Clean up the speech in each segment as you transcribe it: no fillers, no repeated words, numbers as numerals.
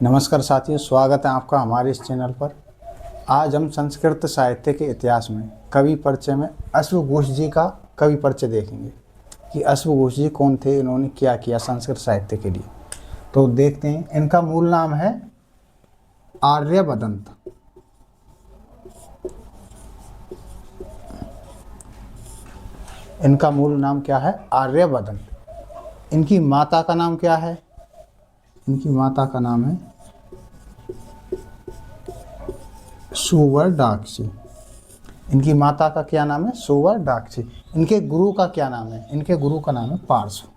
नमस्कार साथियों, स्वागत है आपका हमारे इस चैनल पर। आज हम संस्कृत साहित्य के इतिहास में कवि परिचय में अश्वघोष जी का कवि परिचय देखेंगे कि अश्वघोष जी कौन थे, इन्होंने क्या किया संस्कृत साहित्य के लिए। तो देखते हैं। इनका मूल नाम है आर्यभदंत। इनका मूल नाम क्या है? आर्यभदंत। इनकी माता का नाम क्या है? इनकी माता का नाम है सुवर्डाक्षी। इनकी माता का क्या नाम है? सुवर्डाक्षी। इनके गुरु का क्या नाम है? इनके गुरु का नाम है पार्श्व।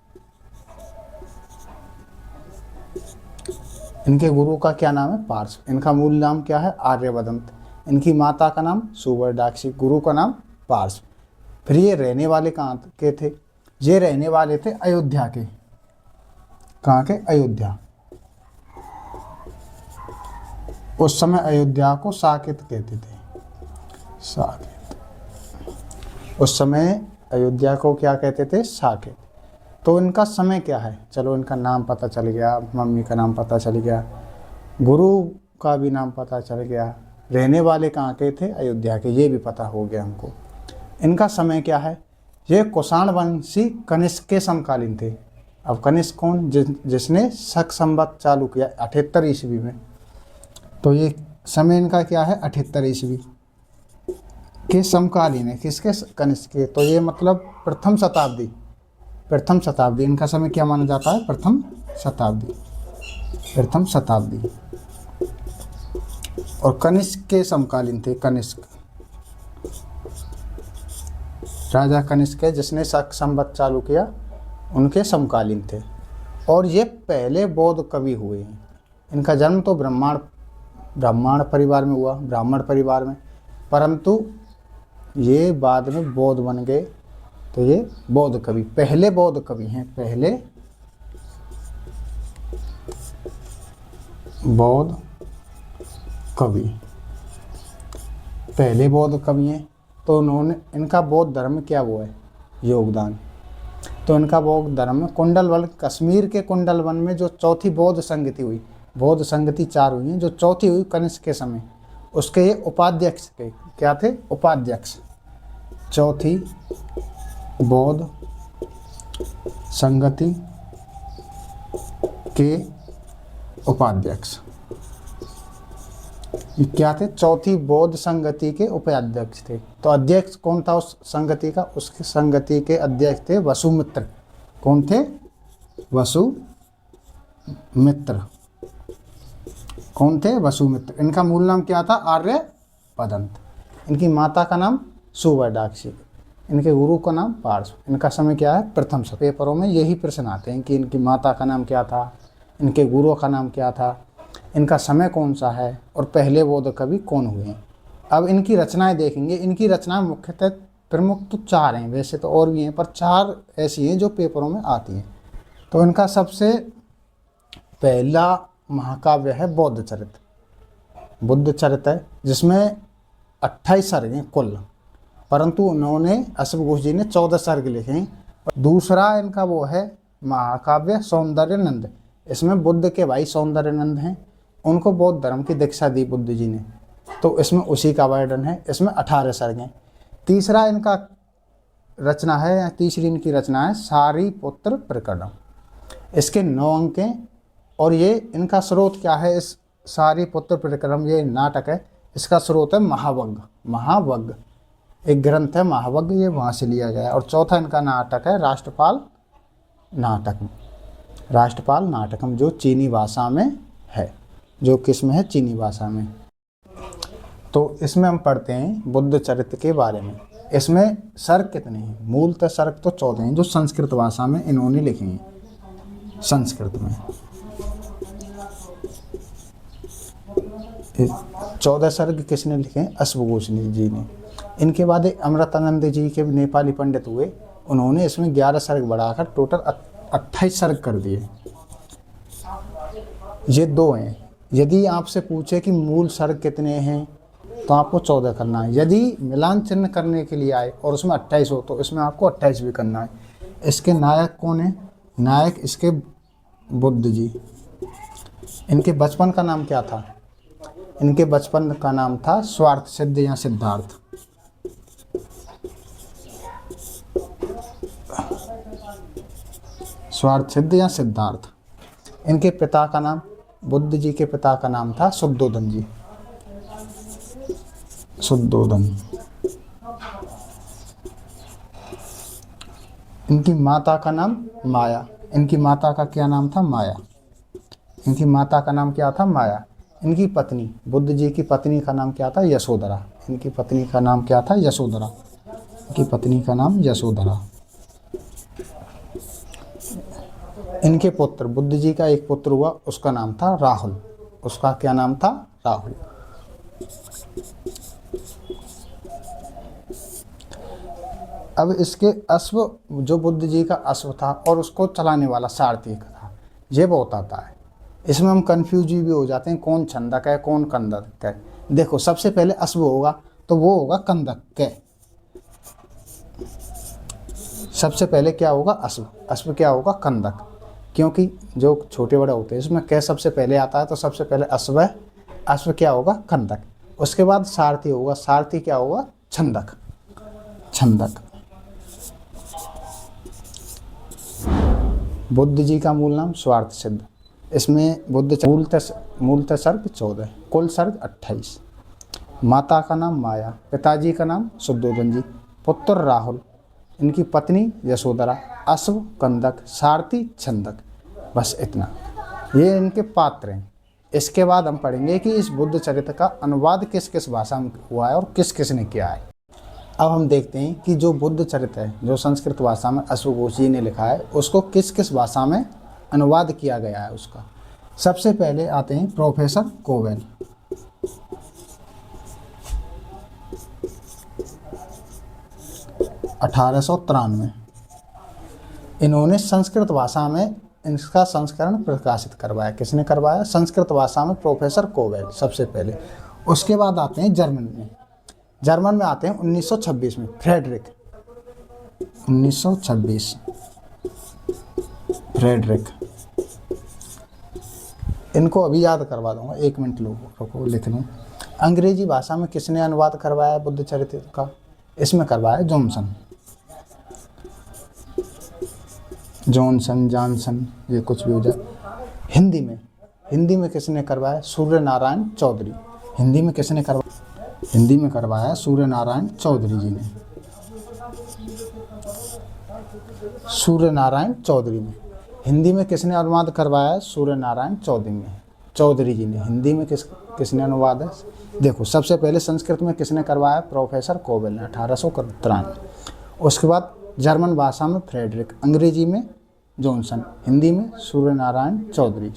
इनके गुरु का क्या नाम है? पार्श्व। इनका मूल नाम क्या है? आर्यभदंत। इनकी माता का नाम सुवर्डाक्षी, गुरु का नाम पार्श्व। फिर ये रहने वाले कहाँ के थे? ये रहने वाले थे अयोध्या के। कहाँ के? अयोध्या। उस समय अयोध्या को साकेत कहते थे। साकेत। उस समय अयोध्या को क्या कहते थे? साकेत। तो इनका समय क्या है? चलो, इनका नाम पता चल गया, मम्मी का नाम पता चल गया, गुरु का भी नाम पता चल गया, रहने वाले कहाँ के थे? अयोध्या के, ये भी पता हो गया हमको। इनका समय क्या है? ये कुषाण वंशी कनिष्क के समकालीन थे। अब कनिष्क कौन? जिसने शक संवत चालू किया 78 ईस्वी में। तो ये समय इनका क्या है? 78 ईस्वी के समकालीन है। किसके? कनिष्क के। तो ये मतलब प्रथम शताब्दी। प्रथम शताब्दी इनका समय क्या माना जाता है? प्रथम शताब्दी। प्रथम शताब्दी। और कनिष्क के समकालीन थे। कनिष्क, राजा कनिष्क है जिसने शक संवत चालू किया, उनके समकालीन थे। और ये पहले बौद्ध कवि हुए हैं। इनका जन्म तो ब्राह्मण परिवार में हुआ, ब्राह्मण परिवार में, परंतु ये बाद में बौद्ध बन गए। तो ये बौद्ध कवि, पहले बौद्ध कवि हैं। पहले बौद्ध कवि, पहले बौद्ध कवि हैं। तो उन्होंने, इनका बौद्ध धर्म क्या वो है? योगदान। तो इनका बौद्ध धर्म में कुंडलवन, कश्मीर के कुंडलवन में जो चौथी बौद्ध संगति हुई, बौद्ध संगति 4 हुई हैं, जो चौथी हुई कनिष्क के समय, उसके ये उपाध्यक्ष थे। क्या थे? उपाध्यक्ष। चौथी बौद्ध संगति के उपाध्यक्ष। ये क्या थे? चौथी बौद्ध संगति के उपाध्यक्ष थे। तो अध्यक्ष कौन था उस संगति का? उसकी संगति के अध्यक्ष थे वसुमित्र। कौन थे? वसुमित्र। कौन थे? वसुमित्र। इनका मूल नाम क्या था? आर्यभदंत। इनकी माता का नाम सुवर्डाक्षी। इनके गुरु का नाम पार्श्व। इनका समय क्या है? प्रथम शताब्दी। पेपरों में यही प्रश्न आते हैं कि इनकी माता का नाम क्या था, इनके गुरु का नाम क्या था, इनका समय कौन सा है, और पहले बौद्ध कवि कौन हुए हैं। अब इनकी रचनाएं देखेंगे। इनकी रचनाएं मुख्यतः प्रमुख तो 4 हैं, वैसे तो और भी हैं, पर 4 ऐसी हैं जो पेपरों में आती हैं। तो इनका सबसे पहला महाकाव्य है बौद्ध चरित्र। बुद्ध चरित्र है, जिसमें 28 सर्ग हैं कुल, परंतु उन्होंने, अश्वघोष जी ने 14 सर्ग लिखे हैं। दूसरा इनका वो है महाकाव्य सौंदर्यनंद। इसमें बुद्ध के भाई सौंदर्यनंद हैं, उनको बौद्ध धर्म की दीक्षा दी बुद्ध जी ने, तो इसमें उसी का वर्णन है। इसमें 18 सर्ग हैं। तीसरा इनका रचना है, या तीसरी इनकी रचना है सारिपुत्र प्रकरणम। इसके 9 अंक हैं। और ये इनका स्रोत क्या है? इस सारिपुत्र प्रकरणम, ये नाटक है, इसका स्रोत है महावग्ग। महावग्ग एक ग्रंथ है, महावग्ग, ये वहाँ से लिया गया है। और चौथा इनका नाटक है राष्ट्रपाल नाटकम। राष्ट्रपाल नाटकम, जो चीनी भाषा में है। जो किस में है? चीनी भाषा में। तो इसमें हम पढ़ते हैं बुद्ध चरित्र के बारे में। इसमें सर्ग कितने हैं? मूलतः सर्ग तो 14 हैं, जो संस्कृत भाषा में इन्होंने लिखे हैं। संस्कृत में 14 सर्ग किसने लिखे हैं? अश्वघोष जी ने। इनके बाद अमृतानंद जी के नेपाली पंडित हुए, उन्होंने इसमें 11 सर्ग बढ़ाकर टोटल 28 सर्ग कर दिए। ये 2 हैं। यदि आपसे पूछे कि मूल सर्ग कितने हैं, तो आपको 14 करना है। यदि मिलान चिन्ह करने के लिए आए और उसमें 28 हो, तो इसमें आपको 28 भी करना है। इसके नायक कौन है? नायक इसके बुद्ध जी। इनके बचपन का नाम क्या था? इनके बचपन का नाम था स्वार्थ सिद्ध या सिद्धार्थ। स्वार्थ सिद्ध या सिद्धार्थ। इनके पिता का नाम, बुद्ध जी के पिता का नाम था शुद्धोधन जी। शुद्धोधन। इनकी माता का नाम माया। इनकी माता का क्या नाम था? माया। इनकी माता का नाम क्या था? माया। इनकी पत्नी, बुद्ध जी की पत्नी का नाम क्या था? यशोधरा। इनकी पत्नी का नाम क्या था? यशोधरा। इनकी पत्नी का नाम यशोधरा। इनके पुत्र, बुद्ध जी का एक पुत्र हुआ, उसका नाम था राहुल। उसका क्या नाम था? राहुल। अब इसके अश्व, जो बुद्ध जी का अश्व था और उसको चलाने वाला सारथी था, ये बहुत आता है। इसमें हम कंफ्यूज भी हो जाते हैं, कौन छंदक है कौन कंदक है। देखो, सबसे पहले अश्व होगा तो वो होगा कंदक के। सबसे पहले क्या होगा? अश्व। अश्व क्या होगा? कंदक। क्योंकि जो छोटे बड़े होते हैं इसमें कै सबसे पहले आता है, तो सबसे पहले अश्व है। अश्व क्या होगा? कंदक। उसके बाद सारथी होगा। सारथी क्या होगा? छंदक। छंदक। बुद्ध जी का मूल नाम स्वार्थ सिद्ध। इसमें बुद्ध मूलतः सर्ग 14, कुल सर्ग 28। माता का नाम माया, पिताजी का नाम शुद्धोधन जी, पुत्र राहुल, इनकी पत्नी यशोधरा, अश्व कंदक, सारथी छंदक। बस इतना, ये इनके पात्र हैं। इसके बाद हम पढ़ेंगे कि इस बुद्ध चरित्र का अनुवाद किस किस भाषा में हुआ है और किस किस ने किया है। अब हम देखते हैं कि जो बुद्ध चरित्र है, जो संस्कृत भाषा में अश्वघोष जी ने लिखा है, उसको किस किस भाषा में अनुवाद किया गया है उसका। सबसे पहले आते हैं प्रोफेसर कोवेल। (1893) इन्होंने संस्कृत भाषा में इसका संस्करण प्रकाशित करवाया। किसने करवाया? संस्कृत भाषा में प्रोफेसर कोवेल सबसे पहले। उसके बाद आते हैं जर्मन में। जर्मन में आते हैं 1926 में फ्रेडरिक। 1926 फ्रेडरिक। इनको अभी याद करवा दूंगा, 1 मिनट रुको लिख लूँ। अंग्रेजी भाषा में किसने अनुवाद करवाया बुद्ध चरित्र का? इसमें करवाया जॉनसन। जॉनसन, ये कुछ भी हो जाए। हिंदी में किसने करवाया? सूर्य नारायण चौधरी। हिंदी में किसने करवाया? हिंदी में करवाया सूर्य नारायण चौधरी जी ने। सूर्य नारायण चौधरी ने। हिंदी में किसने अनुवाद करवाया? सूर्य नारायण चौधरी जी ने। हिंदी में किसने अनुवाद है? देखो, सबसे पहले संस्कृत में किसने करवाया? प्रोफेसर कोवेल ने 1893। उसके बाद जर्मन भाषा में फ्रेडरिक, अंग्रेजी में जॉनसन, हिंदी में सूर्य नारायण चौधरी।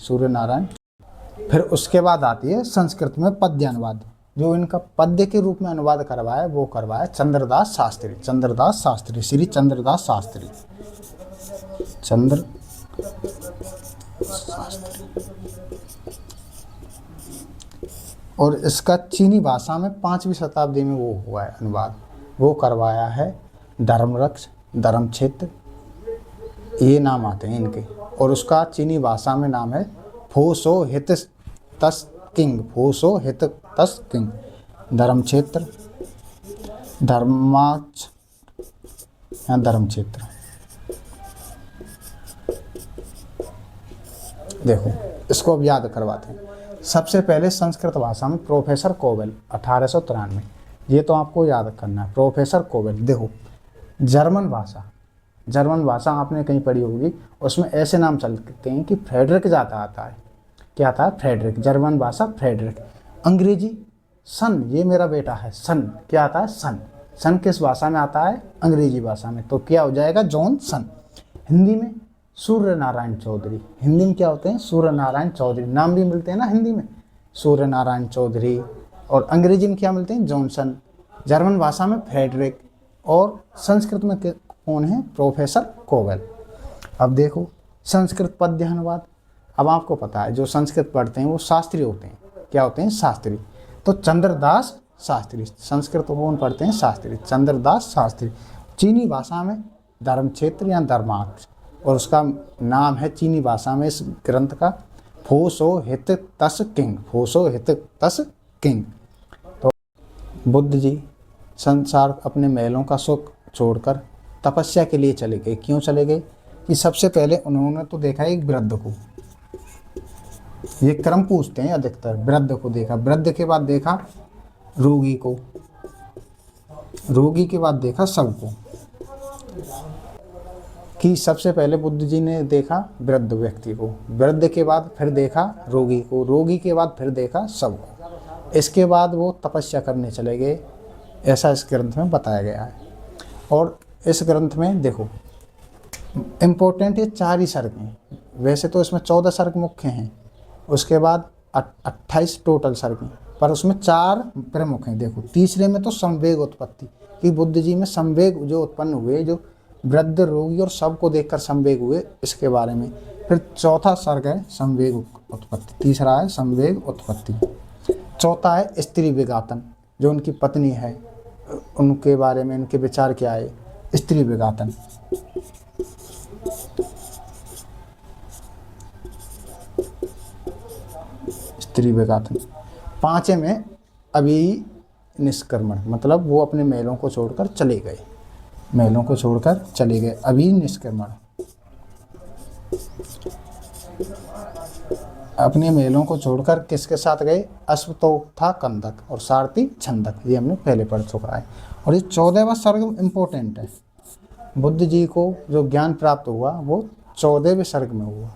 फिर उसके बाद आती है संस्कृत में पद्य अनुवाद। जो इनका पद्य के रूप में अनुवाद करवाया वो करवाया चंद्रदास शास्त्री। श्री चंद्रदास शास्त्री। और इसका चीनी भाषा में 5वीं शताब्दी में वो हुआ है अनुवाद। वो करवाया है धर्मरक्ष, धर्मक्षेत्र, ये नाम आते हैं इनके। और उसका चीनी भाषा में नाम है फोसो हित तस किंग। धर्मक्षेत्र, धर्माक्ष या धर्मक्षेत्र। देखो, इसको अब याद करवाते हैं। सबसे पहले संस्कृत भाषा में प्रोफेसर कोवेल 1893, ये तो आपको याद करना है। Professor Cowell. देखो, जर्मन भाषा आपने कहीं पढ़ी होगी, उसमें ऐसे नाम चलते हैं कि फ्रेडरिक ज़्यादा आता है। क्या था? फ्रेडरिक। जर्मन भाषा फ्रेडरिक। अंग्रेजी सन, ये मेरा बेटा है। सन क्या आता है? सन किस भाषा में आता है? अंग्रेजी भाषा में। तो क्या हो जाएगा? जॉनसन। हिंदी में सूर्य नारायण चौधरी। हिंदी में क्या होते हैं? सूर्य नारायण चौधरी। नाम भी मिलते हैं ना हिंदी में, सूर्य नारायण चौधरी। और अंग्रेजी में क्या मिलते हैं? जॉनसन। जर्मन भाषा में फ्रेडरिक। और संस्कृत में कौन है? Professor Cowell. अब देखो, संस्कृत पद्य अनुवाद। अब आपको पता है जो संस्कृत पढ़ते हैं वो शास्त्री होते हैं। क्या होते हैं? शास्त्री। तो चंद्रदास शास्त्री। संस्कृत कौन पढ़ते हैं? शास्त्री। चंद्रदास शास्त्री। चीनी भाषा में धर्मक्षेत्र या धर्माक्ष, और उसका नाम है चीनी भाषा में इस ग्रंथ का फोसो हित तस किंग, फोसो हित तस किंग। तो बुद्ध जी संसार अपने महलों का सुख छोड़कर तपस्या के लिए चले गए। क्यों चले गए? कि सबसे पहले उन्होंने तो देखा एक वृद्ध को, ये क्रम पूछते हैं अधिकतर, वृद्ध को देखा, वृद्ध के बाद देखा रोगी को, रोगी के बाद देखा सबको। कि सबसे पहले बुद्ध जी ने देखा वृद्ध व्यक्ति को, वृद्ध के बाद फिर देखा रोगी को, रोगी के बाद फिर देखा सबको। इसके बाद वो तपस्या करने चले गए, ऐसा इस ग्रंथ में बताया गया है। और इस ग्रंथ में देखो इम्पोर्टेंट ये 4 ही सर्ग हैं, वैसे तो इसमें 14 सर्ग मुख्य हैं, उसके बाद 28 टोटल सर्ग हैं, पर उसमें 4 प्रमुख हैं। देखो तीसरे में तो संवेग उत्पत्ति, कि बुद्ध जी में संवेग जो उत्पन्न हुए, जो वृद्ध रोगी और सबको देखकर संवेग हुए, इसके बारे में। फिर चौथा सर्ग है संवेग उत्पत्ति, तीसरा है संवेग उत्पत्ति, चौथा है स्त्री विघातन, जो उनकी पत्नी है उनके बारे में इनके विचार क्या है, स्त्री विघातन। स्त्री विघातन। 5 में अभी निष्क्रमण, मतलब वो अपने महलों को छोड़कर चले गए, महलों को छोड़कर चले गए, अभी निष्क्रमण। अपने महलों को छोड़कर किसके साथ गए? अश्वत्थोक्ता कंदक और सारथी छंदक, ये हमने पहले पढ़ चुका है। और ये 14वां सर्ग इम्पोर्टेंट है। बुद्ध जी को जो ज्ञान प्राप्त हुआ वो 14वें सर्ग में हुआ।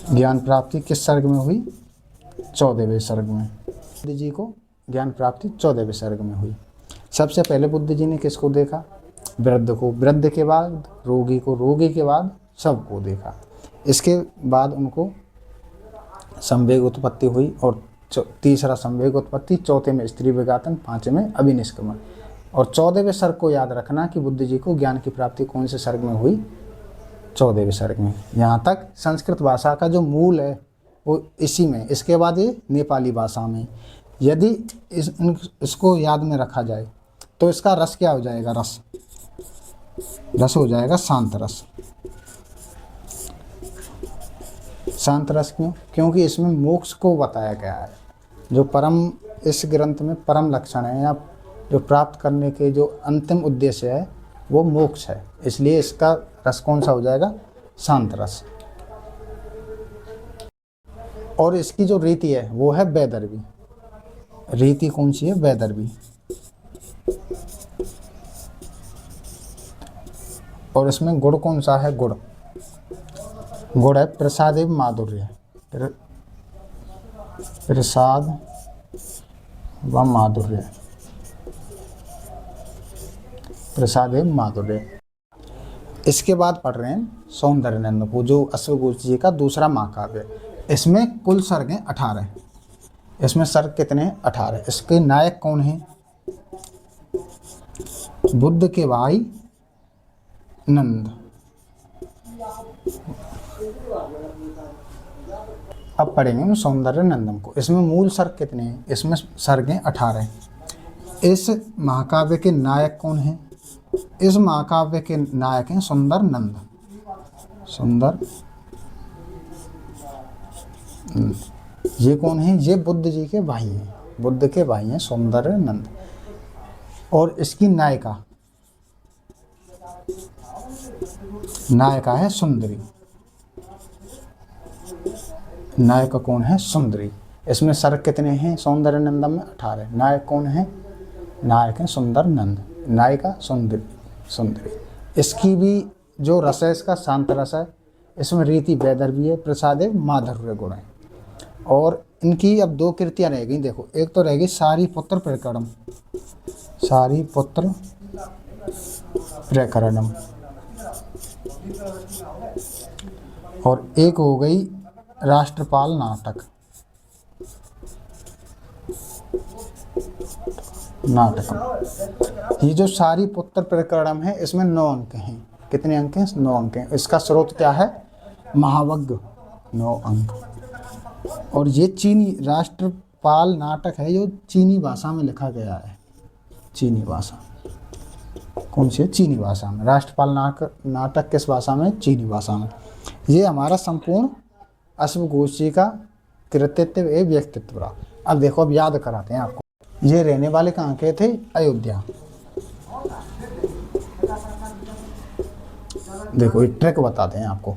ज्ञान प्राप्ति किस सर्ग में हुई? 14वें सर्ग में। बुद्ध जी को ज्ञान प्राप्ति 14वें सर्ग में हुई। सबसे पहले बुद्ध जी ने किसको देखा? वृद्ध को, वृद्ध के बाद रोगी को, रोगी के बाद सबको देखा। इसके बाद उनको संवेग उत्पत्ति हुई, और तीसरा संवेग उत्पत्ति, चौथे में स्त्री विघातन, 5 में अभिनिष्क्रमण। और 14वें सर्ग को याद रखना कि बुद्ध जी को ज्ञान की प्राप्ति कौन से सर्ग में हुई? 14वें सर्ग में। यहाँ तक संस्कृत भाषा का जो मूल है वो इसी में, इसके बाद ये नेपाली भाषा में। यदि इसको याद में रखा जाए तो इसका रस क्या हो जाएगा? रस हो जाएगा शांत रस। शांत रस क्यों? क्योंकि इसमें मोक्ष को बताया गया है, जो परम, इस ग्रंथ में परम लक्षण है या जो प्राप्त करने के जो अंतिम उद्देश्य है वो मोक्ष है, इसलिए इसका रस कौन सा हो जाएगा? शांत रस। और इसकी जो रीति है वो है वैदर्भी। रीति कौन सी है? वैदर्भी। और इसमें गुण कौन सा है? गुण है प्रसाद एवं माधुर्य। प्रसाद व माधुर्य, प्रसाद एवं माधुर्य। इसके बाद पढ़ रहे हैं सौंदर्य नंद को, जो अश्वघोष जी का दूसरा महाकाव्य। इसमें कुल सर्ग हैं 18। इसमें सर्ग कितने हैं? 18। इसके नायक कौन हैं? बुद्ध के भाई नंद। अब पढ़ेंगे हम सौंदर्य नंदन को। इसमें मूल सर्ग कितने हैं? इसमें सर्ग हैं 18। इस महाकाव्य के नायक कौन हैं? इस महाकाव्य के नायक हैं सुंदर नंद। सुंदर, ये कौन है? ये बुद्ध जी के भाई हैं, बुद्ध के भाई हैं सौंदर्य नंद। और इसकी नायिका, नायिका है सुंदरी। नायक कौन है? सुंदरी। इसमें सर्ग कितने हैं? सौंदर्य नंदन में 18। नायक कौन है? नायक है सुंदर नंद, नायिका सुंदरी। इसकी भी जो रस है इसका शांत रस है। इसमें रीति वैदर्भी है, प्रसाद माधुर्य गुण है। और इनकी अब 2 कृतियाँ रह गई। देखो, एक तो रह गई सारिपुत्र प्रकरणम, सारिपुत्र प्रकरणम, और एक हो गई राष्ट्रपाल नाटक। ये जो सारिपुत्र प्रकरणम है इसमें 9 अंक हैं। कितने अंक हैं? 9 अंक हैं। इसका स्रोत क्या है? महावग्ग, 9 अंक। और ये चीनी राष्ट्रपाल नाटक है जो चीनी भाषा में लिखा गया है। चीनी भाषा कौन सी है? चीनी भाषा में। राष्ट्रपाल नाटक किस भाषा में? चीनी भाषा में। ये हमारा संपूर्ण अश्वघोष जी का कृतित्व एवं व्यक्तित्व रहा। अब देखो, अब याद कराते हैं आपको। ये रहने वाले कहाँ के थे? अयोध्या। देखो ये ट्रिक बताते हैं आपको,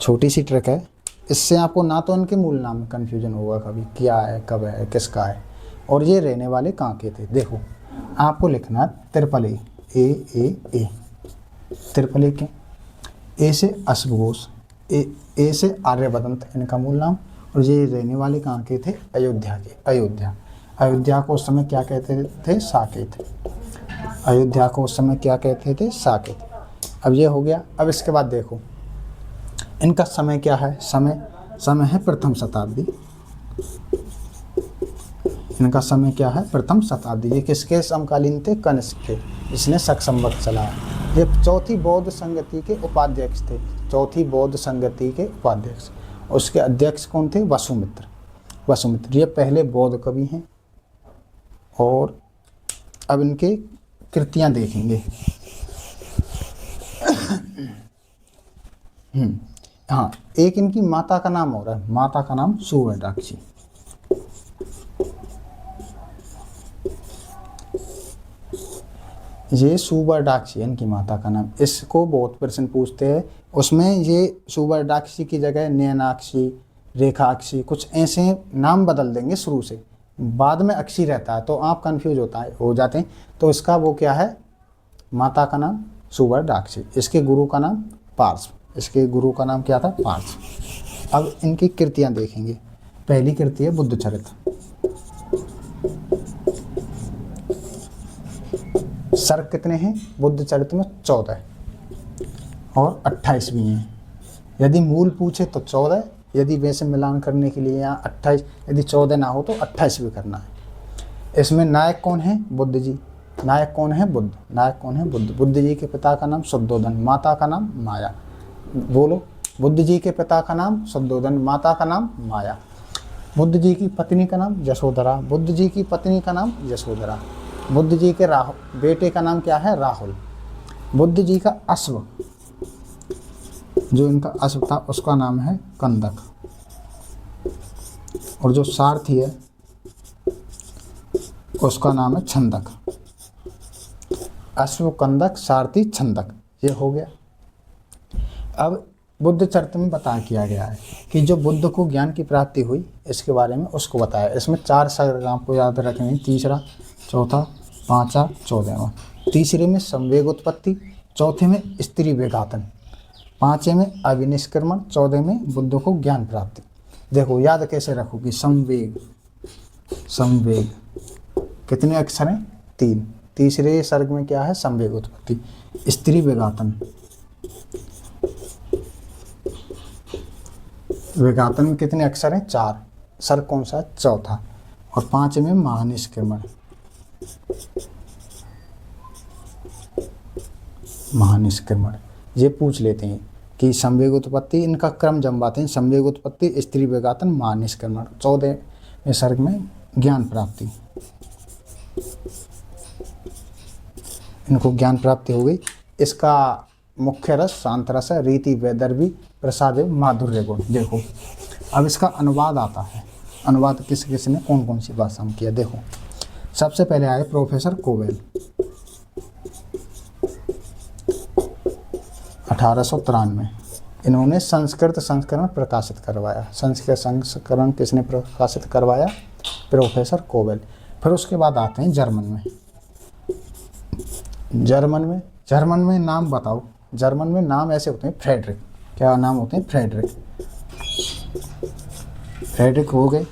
छोटी सी ट्रिक है। इससे आपको ना तो इनके मूल नाम में कन्फ्यूजन होगा कभी, क्या है, कब है, किसका है। और ये रहने वाले कहाँ के थे? देखो आपको लिखना त्रिपली, ए त्रिपली के। ए से अश्वघोष, ए से आर्यभदंत इनका मूल नाम। और ये रहने वाले कहाँ के थे? अयोध्या के। अयोध्या को उस समय क्या कहते थे? साकेत। अयोध्या को उस समय क्या कहते थे? साकेत। अब ये हो गया। अब इसके बाद देखो इनका समय क्या है? समय है प्रथम शताब्दी। इनका समय क्या है? प्रथम शताब्दी। ये किसके समकालीन थे? कनिष्क के, जिसने शक संवत चलाया। ये चौथी बौद्ध संगति के उपाध्यक्ष थे। चौथी बौद्ध संगति के उपाध्यक्ष। उसके अध्यक्ष कौन थे? वसुमित्र। ये पहले बौद्ध कवि हैं। और अब इनके कृतियां देखेंगे। हाँ, एक इनकी माता का नाम हो रहा है, माता का नाम सुवर्णाक्षी। ये सुवर्णाक्षी इनकी माता का नाम। इसको बहुत प्रश्न पूछते हैं। उसमें ये सुवर्णाक्षी की जगह नैनाक्षी, रेखाक्षी, कुछ ऐसे नाम बदल देंगे शुरू से, बाद में अक्षी रहता है तो आप कंफ्यूज हो जाते हैं। तो इसका वो क्या है? माता का नाम सुवर्णाक्षी। इसके गुरु का नाम पार्श्व। इसके गुरु का नाम क्या था? पार्श्व। अब इनकी कृतियां देखेंगे। पहली कृति है बुद्धचरित। सर्ग कितने हैं बुद्धचरित में? 14 और 28 भी हैं। यदि मूल पूछे तो 14, यदि वैसे मिलान करने के लिए यहाँ 28, यदि 14 ना हो तो 28 भी करना है। इसमें नायक कौन है? बुद्ध जी। नायक कौन है? बुद्ध। नायक कौन है? बुद्ध। बुद्ध जी के पिता का नाम शुद्धोधन, माता का नाम माया। बोलो, बुद्ध जी के पिता का नाम शुद्धोधन, माता का नाम माया। बुद्ध जी की पत्नी का नाम यशोधरा। बुद्ध जी की पत्नी का नाम यशोधरा। बुद्ध जी के बेटे का नाम क्या है? राहुल। बुद्ध जी का अश्व, जो इनका अश्व था उसका नाम है कंदक। और जो सारथी है उसका नाम है छंदक। अश्व, कंदक, सारथी, छंदक, ये हो गया। अब बुद्ध चरित्र में बता किया गया है कि जो बुद्ध को ज्ञान की प्राप्ति हुई इसके बारे में उसको बताया। इसमें 4 सर्ग आपको याद रखने, तीसरा, चौथा, पांचवा, 14वां। तीसरे में संवेग उत्पत्ति, चौथे में स्त्री वेगातन, पांचवें में अविनिष्क्रमण, 14 में बुद्ध को ज्ञान प्राप्ति। देखो याद कैसे रखोगी? संवेग कितने अक्षर हैं? 3। तीसरे सर्ग में क्या है? संवेग उत्पत्ति। स्त्री वेगातन, वेगातन में कितने अक्षर हैं? 4। सर्ग कौन सा? चौथा। और 5 में महानिष्क्रमण। ये पूछ लेते हैं कि संवेग उत्पत्ति, इनका क्रम जमवाते हैं। संवेग उत्पत्ति, स्त्री वेगातन, महानिष्क्रमण। 14वें सर्ग में ज्ञान प्राप्ति। इनको ज्ञान प्राप्ति हो गई। इसका मुख्य रस शांत रस है, रीति वैदर्भी, प्रसाद एवं माधुर्य गुण। देखो अब इसका अनुवाद आता है। अनुवाद किस किस ने कौन कौन सी भाषा में किया? देखो सबसे पहले आए प्रोफेसर कोवेल 1893। इन्होंने संस्कृत संस्करण प्रकाशित करवाया। संस्कृत संस्करण किसने प्रकाशित करवाया? Professor Cowell. फिर उसके बाद आते हैं जर्मन में नाम बताओ। जर्मन में नाम ऐसे होते हैं फ्रेडरिक। क्या नाम होते हैं? फ्रेडरिक हो गए।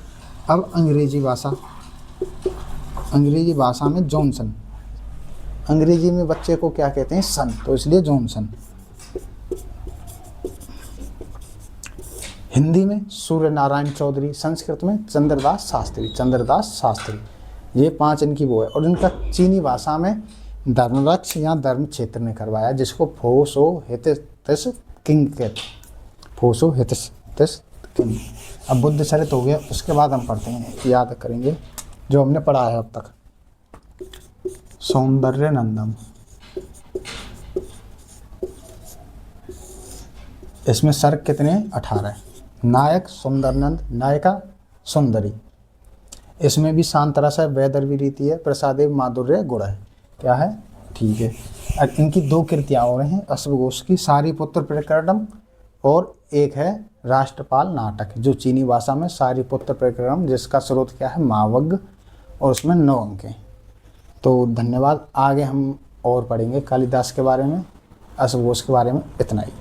अब अंग्रेजी भाषा में जॉनसन। अंग्रेजी में बच्चे को क्या कहते हैं? सन, तो इसलिए जॉनसन। हिंदी में सूर्य नारायण चौधरी। संस्कृत में चंद्रदास शास्त्री। ये 5 इनकी वो है। और इनका चीनी भाषा में धर्मरक्ष या धर्म क्षेत्र ने करवाया, जिसको फोसो हितस किंग कहते। Faso हितस king. अब बुद्ध चरित हो गया। उसके बाद हम पढ़ते हैं, याद करेंगे जो हमने पढ़ा है अब तक। सौंदर्य नंदन, इसमें सर्ग कितने? 18। नायक सुंदरनंद, नायिका सुंदरी। इसमें भी शांत रस है, वैदर्भी रीति है, प्रसादेव माधुर्य गुण है। क्या है? ठीक है। अब इनकी दो कृतियाँ और हैं अश्वघोष की, सारिपुत्र प्रकरणम, और एक है राष्ट्रपाल नाटक, जो चीनी भाषा में सारिपुत्र प्रकरणम, जिसका स्रोत क्या है? मावग, और उसमें 9 अंक हैं। तो धन्यवाद। आगे हम और पढ़ेंगे कालिदास के बारे में, अश्वघोष के बारे में। इतना ही।